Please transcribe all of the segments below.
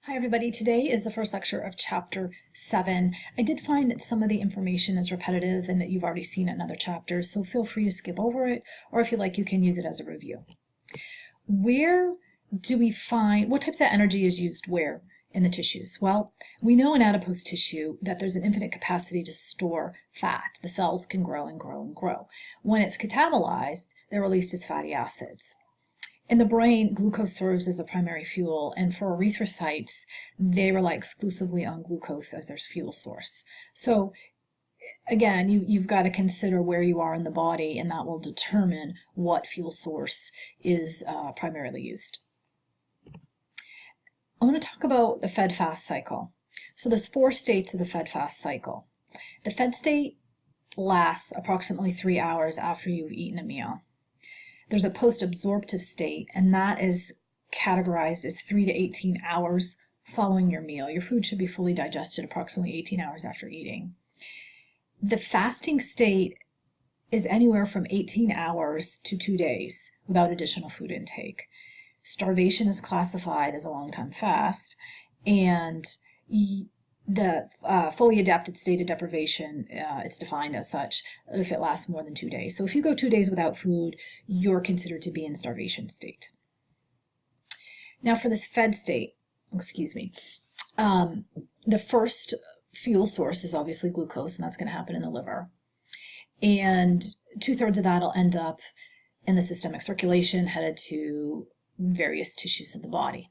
Hi everybody, today is the first lecture of chapter 7. I did find that some of the information is repetitive and that you've already seen it in other chapters, so feel free to skip over it, or if you like, you can use it as a review. Where do we find, what types of energy is used where in the tissues? Well, we know in adipose tissue that there's an infinite capacity to store fat. The cells can grow and grow and grow. When it's catabolized, they're released as fatty acids. In the brain, glucose serves as a primary fuel, and for erythrocytes, they rely exclusively on glucose as their fuel source. So again, you've got to consider where you are in the body, and that will determine what fuel source is primarily used. I want to talk about the fed-fast cycle. So there's 4 states of the fed-fast cycle. The fed state lasts approximately 3 hours after you've eaten a meal. There's a post-absorptive state, and that is categorized as 3 to 18 hours following your meal. Your food should be fully digested approximately 18 hours after eating. The fasting state is anywhere from 18 hours to 2 days without additional food intake. Starvation is classified as a long-time fast, and the fully adapted state of deprivation, it's defined as such if it lasts more than 2 days. So if you go 2 days without food, you're considered to be in starvation state. Now for this fed state, the first fuel source is obviously glucose, and that's going to happen in the liver. And 2/3 of that will end up in the systemic circulation, headed to various tissues of the body.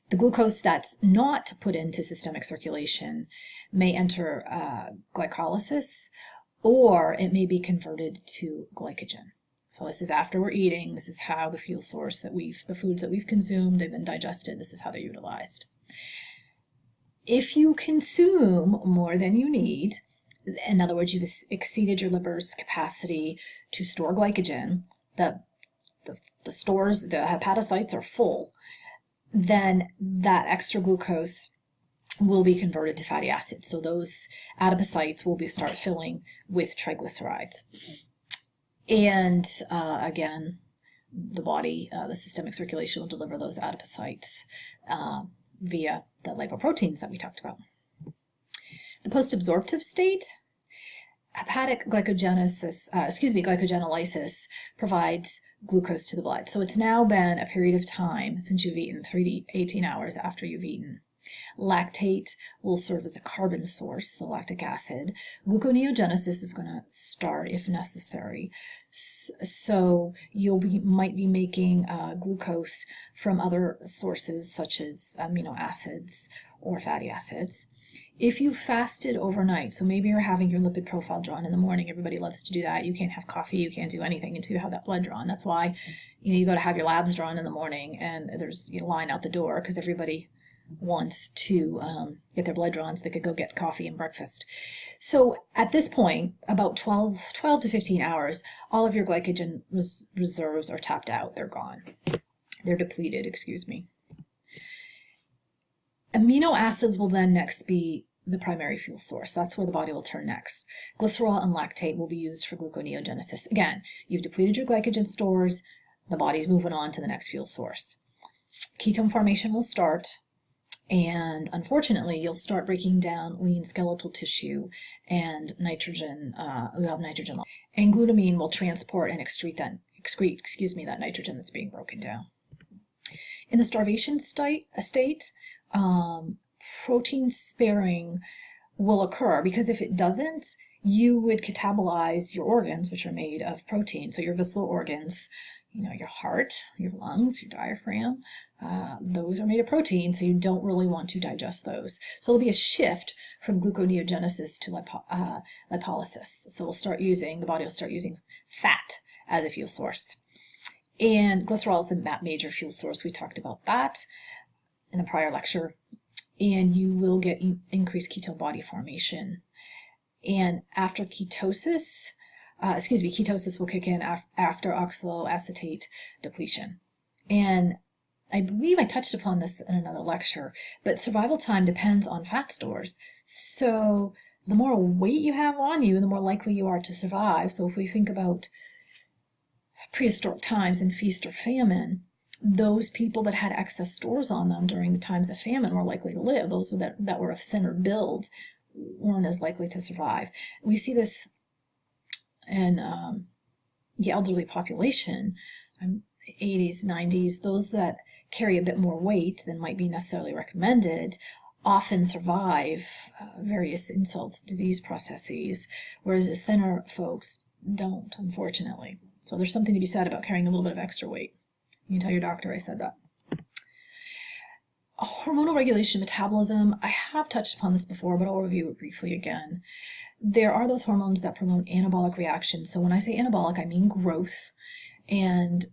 The glucose that's not put into systemic circulation may enter glycolysis, or it may be converted to glycogen. So this is after we're eating. This is how the fuel source that the foods that we've consumed, they've been digested. This is how they're utilized. If you consume more than you need, in other words, you've exceeded your liver's capacity to store glycogen, the hepatocytes are full, then that extra glucose will be converted to fatty acids. So those adipocytes will start filling with triglycerides. And again, the body, the systemic circulation will deliver those adipocytes via the lipoproteins that we talked about. The post-absorptive state, hepatic glycogenolysis provides glucose to the blood. So it's now been a period of time since you've eaten, 3 to 18 hours after you've eaten. Lactate will serve as a carbon source, so lactic acid. Gluconeogenesis is going to start if necessary. So might be making glucose from other sources such as amino acids or fatty acids. If you fasted overnight, so maybe you're having your lipid profile drawn in the morning, everybody loves to do that. You can't have coffee, you can't do anything until you have that blood drawn. That's why you go to have your labs drawn in the morning, and there's a line out the door because everybody wants to get their blood drawn so they could go get coffee and breakfast. So at this point, about 12 to 15 hours, all of your glycogen reserves are tapped out. They're gone. They're depleted, Amino acids will then next be the primary fuel source. That's where the body will turn next. Glycerol and lactate will be used for gluconeogenesis. Again, you've depleted your glycogen stores, the body's moving on to the next fuel source. Ketone formation will start, and unfortunately, you'll start breaking down lean skeletal tissue, and nitrogen, you'll have nitrogen. And glutamine will transport and excrete that nitrogen that's being broken down. In the starvation state, protein sparing will occur, because if it doesn't, you would catabolize your organs, which are made of protein. So your visceral organs, your heart, your lungs, your diaphragm, those are made of protein, so you don't really want to digest those. So there'll be a shift from gluconeogenesis to lipolysis. So the body will start using fat as a fuel source. And glycerol is that major fuel source. We talked about that in a prior lecture. And you will get increased ketone body formation. And after ketosis will kick in after oxaloacetate depletion. And I believe I touched upon this in another lecture, but survival time depends on fat stores. So the more weight you have on you, the more likely you are to survive. So if we think about prehistoric times in feast or famine, Those people that had excess stores on them during the times of famine were likely to live. Those that were of thinner build weren't as likely to survive. We see this in the elderly population, 80s, 90s, those that carry a bit more weight than might be necessarily recommended often survive various insults, disease processes, whereas the thinner folks don't, unfortunately. So there's something to be said about carrying a little bit of extra weight. You can tell your doctor I said that. Hormonal regulation, metabolism, I have touched upon this before, but I'll review it briefly again. There are those hormones that promote anabolic reactions. So when I say anabolic, I mean growth and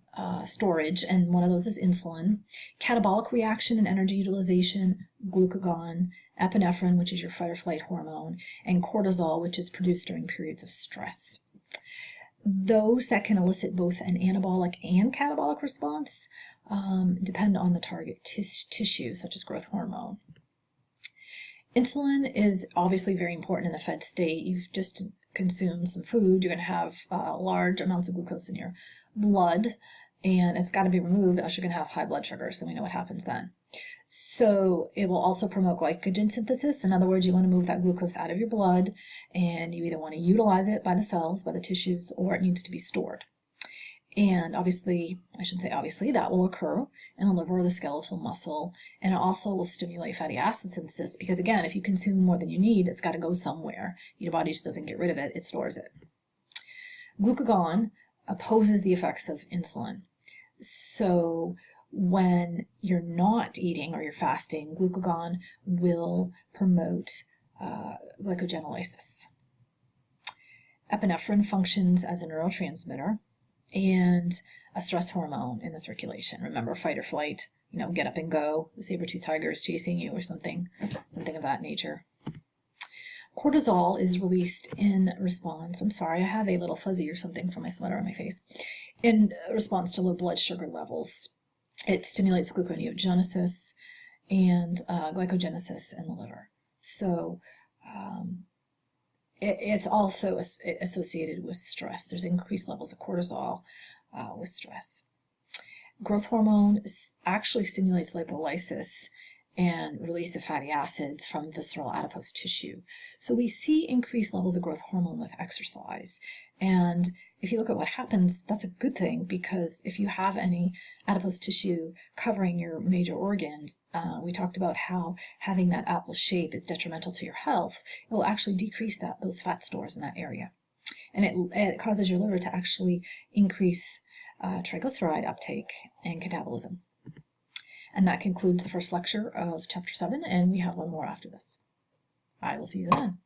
storage, and one of those is insulin. Catabolic reaction and energy utilization, glucagon, epinephrine, which is your fight or flight hormone, and cortisol, which is produced during periods of stress. Those that can elicit both an anabolic and catabolic response depend on the target tissue, such as growth hormone. Insulin is obviously very important in the fed state. You've just consumed some food, you're going to have large amounts of glucose in your blood, and it's got to be removed, else you're going to have high blood sugar, so we know what happens then. So it will also promote glycogen synthesis. In other words, you want to move that glucose out of your blood, and you either want to utilize it by the cells, by the tissues, or it needs to be stored. And obviously, I shouldn't say obviously, that will occur in the liver or the skeletal muscle, and it also will stimulate fatty acid synthesis, because again, if you consume more than you need, it's got to go somewhere. Your body just doesn't get rid of it, it stores it. Glucagon opposes the effects of insulin. So when you're not eating or you're fasting, glucagon will promote glycogenolysis. Epinephrine functions as a neurotransmitter and a stress hormone in the circulation. Remember, fight or flight, get up and go. The saber-toothed tiger is chasing you or something of that nature. Cortisol is released in response, I'm sorry, I have a little fuzzy or something from my sweater on my face, in response to low blood sugar levels. It stimulates gluconeogenesis and glycogenesis in the liver. So it's also associated with stress. There's increased levels of cortisol with stress. Growth hormone actually stimulates lipolysis and release of fatty acids from visceral adipose tissue. So we see increased levels of growth hormone with exercise. And if you look at what happens, that's a good thing, because if you have any adipose tissue covering your major organs, we talked about how having that apple shape is detrimental to your health. It will actually decrease those fat stores in that area. And it causes your liver to actually increase triglyceride uptake and catabolism. And that concludes the first lecture of Chapter 7, and we have one more after this. I will see you then.